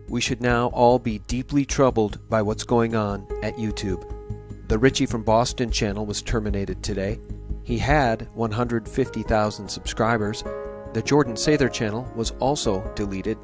we should now all be deeply troubled by what's going on at YouTube. The Richie from Boston channel was terminated today. He had 150,000 subscribers. The Jordan Sather channel was also deleted.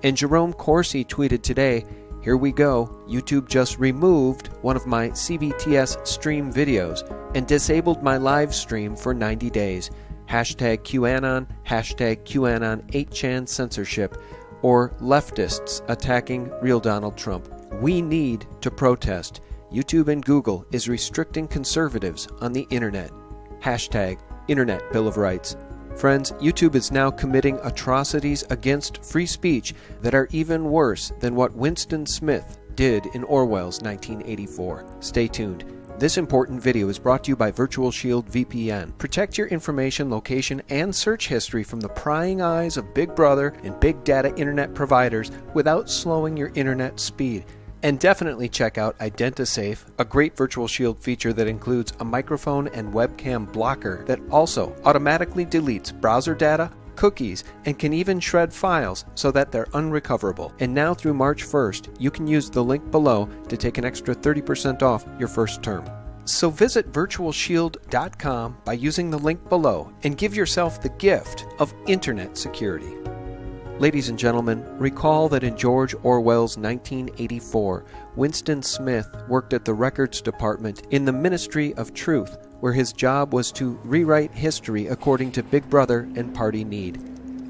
And Jerome Corsi tweeted today, "Here we go, YouTube just removed one of my CBTS stream videos and disabled my live stream for 90 days. Hashtag QAnon, hashtag QAnon 8chan censorship, or leftists attacking real Donald Trump. We need to protest. YouTube and Google is restricting conservatives on the internet. Hashtag Internet Bill of Rights." Friends, YouTube is now committing atrocities against free speech that are even worse than what Winston Smith did in Orwell's 1984. Stay tuned. This important video is brought to you by Virtual Shield VPN. Protect your information, location, and search history from the prying eyes of Big Brother and big data internet providers without slowing your internet speed. And definitely check out IdentiSafe, a great Virtual Shield feature that includes a microphone and webcam blocker that also automatically deletes browser data, cookies, and can even shred files so that they're unrecoverable. And now through March 1st, you can use the link below to take an extra 30% off your first term. So visit virtualshield.com by using the link below and give yourself the gift of internet security. Ladies and gentlemen, recall that in George Orwell's 1984, Winston Smith worked at the records department in the Ministry of Truth, where his job was to rewrite history according to Big Brother and party need.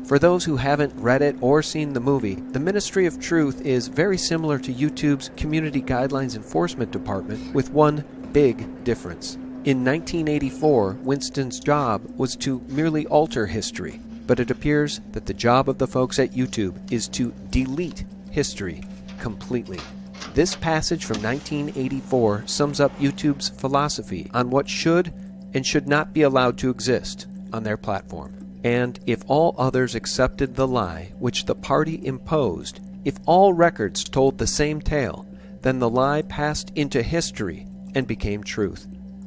For those who haven't read it or seen the movie, the Ministry of Truth is very similar to YouTube's Community Guidelines Enforcement Department, with one big difference. In 1984, Winston's job was to merely alter history, but it appears that the job of the folks at YouTube is to delete history completely. This passage from 1984 sums up YouTube's philosophy on what should and should not be allowed to exist on their platform. And if all others accepted the lie which the party imposed, if all records told the same tale, then the lie passed into history and became truth.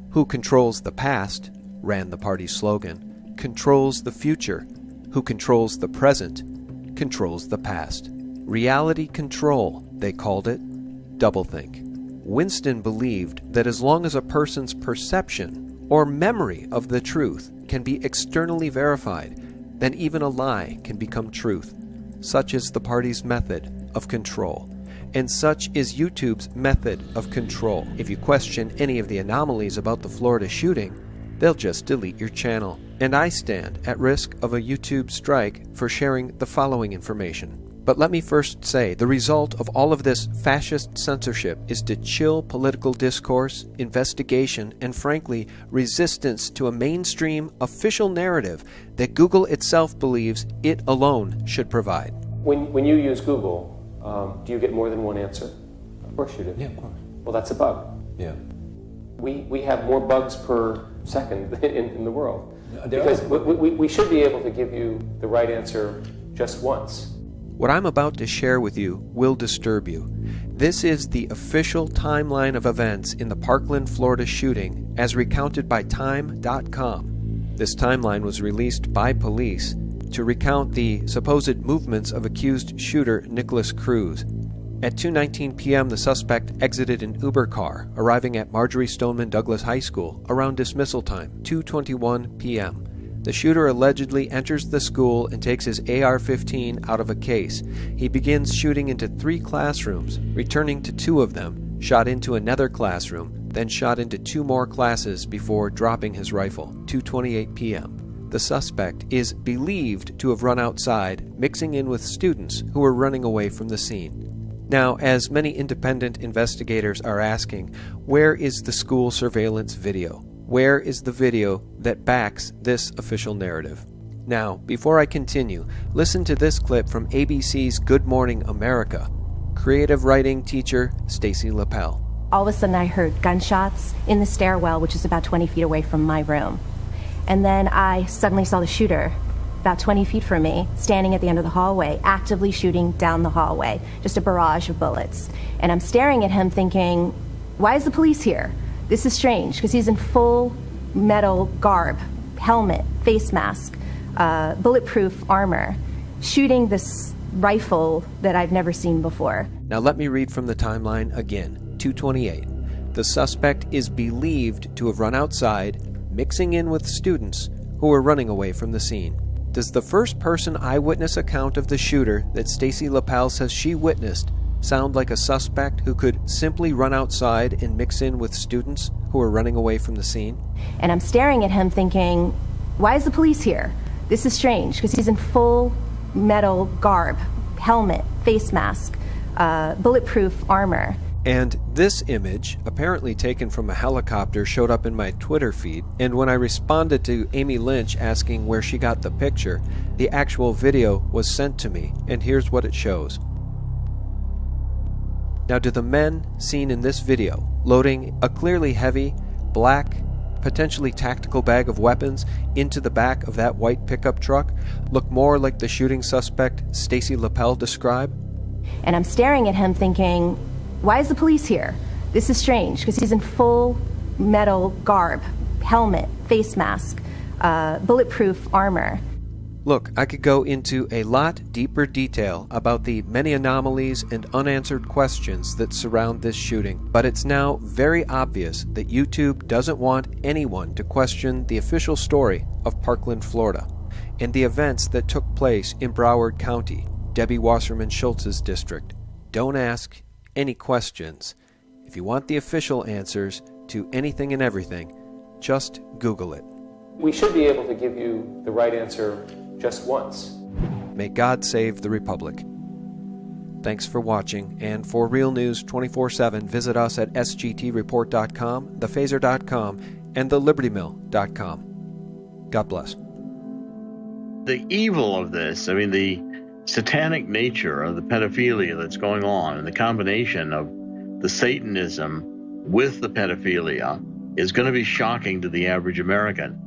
Who controls the past, ran the party's slogan, controls the future. Who controls the present, controls the past. Reality control, they called it. Doublethink. Winston believed that as long as a person's perception or memory of the truth can be externally verified, then even a lie can become truth. Such is the party's method of control. And such is YouTube's method of control. If you question any of the anomalies about the Florida shooting, they'll just delete your channel. And I stand at risk of a YouTube strike for sharing the following information. But let me first say, the result of all of this fascist censorship is to chill political discourse, investigation, and frankly, resistance to a mainstream official narrative that Google itself believes it alone should provide. When you use Google, do you get more than one answer? Of course you do. Yeah, of course. Well, that's a bug. Yeah. We have more bugs per second in the world. Because we should be able to give you the right answer just once. What I'm about to share with you will disturb you. This is the official timeline of events in the Parkland, Florida shooting as recounted by Time.com. This timeline was released by police to recount the supposed movements of accused shooter Nicholas Cruz. At 2:19 p.m., the suspect exited an Uber car, arriving at Marjorie Stoneman Douglas High School around dismissal time, 2:21 p.m. The shooter allegedly enters the school and takes his AR-15 out of a case. He begins shooting into 3 classrooms, returning to 2 of them, shot into another classroom, then shot into 2 more classes before dropping his rifle, 2:28 p.m. The suspect is believed to have run outside, mixing in with students who were running away from the scene. Now, as many independent investigators are asking, where is the school surveillance video? Where is the video that backs this official narrative? Now, before I continue, listen to this clip from ABC's Good Morning America. Creative writing teacher Stacy Lapel. All of a sudden I heard gunshots in the stairwell, which is about 20 feet away from my room. And then I suddenly saw the shooter about 20 feet from me, standing at the end of the hallway, actively shooting down the hallway, just a barrage of bullets. And I'm staring at him thinking, why is the police here? This is strange, because he's in full metal garb, helmet, face mask, bulletproof armor, shooting this rifle that I've never seen before. Now let me read from the timeline again. 228. The suspect is believed to have run outside, mixing in with students who were running away from the scene. Does the first-person eyewitness account of the shooter that Stacy Lapel says she witnessed sound like a suspect who could simply run outside and mix in with students who were running away from the scene? And I'm staring at him thinking, why is the police here? This is strange, because he's in full metal garb, helmet, face mask, bulletproof armor. And this image, apparently taken from a helicopter, showed up in my Twitter feed, and when I responded to Amy Lynch asking where she got the picture, the actual video was sent to me, and here's what it shows. Now, do the men seen in this video loading a clearly heavy, black, potentially tactical bag of weapons into the back of that white pickup truck look more like the shooting suspect Stacy Lapel described? And I'm staring at him thinking, why is the police here? This is strange, because he's in full metal garb, helmet, face mask, bulletproof armor. Look, I could go into a lot deeper detail about the many anomalies and unanswered questions that surround this shooting, but it's now very obvious that YouTube doesn't want anyone to question the official story of Parkland, Florida, and the events that took place in Broward County, Debbie Wasserman Schultz's district. Don't ask any questions. If you want the official answers to anything and everything, just Google it. We should be able to give you the right answer just once. May God save the Republic. Thanks for watching, and for Real News 24/7, visit us at sgtreport.com, thephaser.com, and thelibertymill.com. God bless. The evil of this, I mean, the satanic nature of the pedophilia that's going on, and the combination of the Satanism with the pedophilia is going to be shocking to the average American.